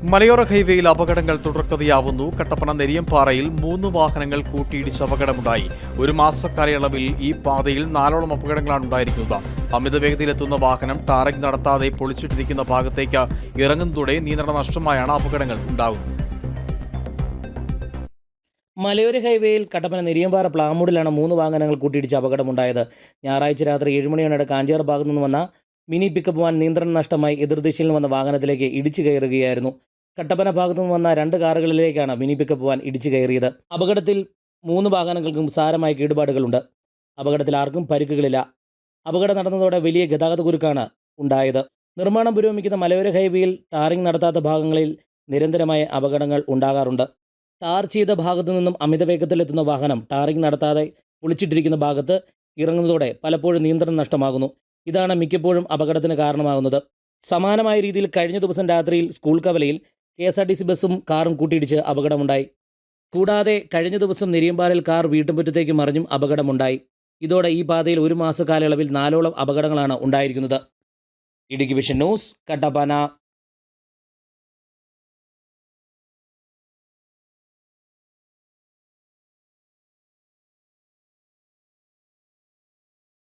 മലയോര ഹൈവേയിൽ അപകടങ്ങൾ തുടർക്കഥയാവുന്നു. കട്ടപ്പന നെരിയംപാറയിൽ 3 വാഹനങ്ങൾ കൂട്ടിയിടിച്ച് അപകടമുണ്ടായി. ഒരു മാസക്കാലയളവിൽ ഈ പാതയിൽ 4ഓളം അപകടങ്ങളാണ് ഉണ്ടായിരിക്കുന്നത്. അമിത വേഗതയിലെത്തുന്ന വാഹനം ടാറിംഗ് നടത്താതെ പൊളിച്ചിട്ടിരിക്കുന്ന ഭാഗത്തേക്ക് ഇറങ്ങുന്നതോടെ നിയന്ത്രണ നഷ്ടമായാണ് അപകടങ്ങൾ ഉണ്ടാകുന്നത്. മലയോര ഹൈവേയിൽ കട്ടപ്പന നെരിയമ്പാറ പ്ലാമൂടിലാണ് 3 വാഹനങ്ങൾ കൂട്ടിയിടിച്ച് അപകടമുണ്ടായത്. ഞായറാഴ്ച രാത്രി 7 മണിയോടെ കാഞ്ചിയാർ ഭാഗത്തു നിന്ന് വന്ന മിനി പിക്കപ്പ് വാൻ നിയന്ത്രണം നഷ്ടമായി എതിർദിശയിൽ വന്ന വാഹനത്തിലേക്ക് ഇടിച്ചു കയറുകയായിരുന്നു. കട്ടപ്പന ഭാഗത്തു നിന്ന് വന്ന 2 കാറുകളിലേക്കാണ് മിനി പിക്കപ്പ് വാൻ ഇടിച്ചു കയറിയത്. അപകടത്തിൽ 3 വാഹനങ്ങൾക്കും സാരമായ കേടുപാടുകളുണ്ട്. അപകടത്തിൽ ആർക്കും പരിക്കുകളില്ല. അപകടം നടന്നതോടെ വലിയ ഗതാഗതക്കുരുക്കാണ് ഉണ്ടായത്. നിർമ്മാണം പുരോഗമിക്കുന്ന മലയോര ഹൈവേയിൽ ടാറിംഗ് നടത്താത്ത ഭാഗങ്ങളിൽ നിരന്തരമായ അപകടങ്ങൾ ഉണ്ടാകാറുണ്ട്. ടാർ ചെയ്ത ഭാഗത്തു നിന്നും അമിത വേഗത്തിലെത്തുന്ന വാഹനം ടാറിംഗ് നടത്താതെ പൊളിച്ചിട്ടിരിക്കുന്ന ഭാഗത്ത് ഇറങ്ങുന്നതോടെ പലപ്പോഴും നിയന്ത്രണം നഷ്ടമാകുന്നു. ഇതാണ് മിക്കപ്പോഴും അപകടത്തിന് കാരണമാകുന്നത്. സമാനമായ രീതിയിൽ കഴിഞ്ഞ ദിവസം രാത്രിയിൽ സ്കൂൾ കവലയിൽ KSRTC ബസ്സും കാറും കൂട്ടിയിടിച്ച് അപകടമുണ്ടായി. കൂടാതെ കഴിഞ്ഞ ദിവസം നെരിയമ്പാറയിൽ കാർ വീട്ടുമുറ്റത്തേക്ക് മറിഞ്ഞും അപകടമുണ്ടായി. ഇതോടെ ഈ പാതയിൽ ഒരു മാസക്കാലയളവിൽ 4ഓളം അപകടങ്ങളാണ് ഉണ്ടായിരിക്കുന്നത്. Idukki vision news, Kattappana.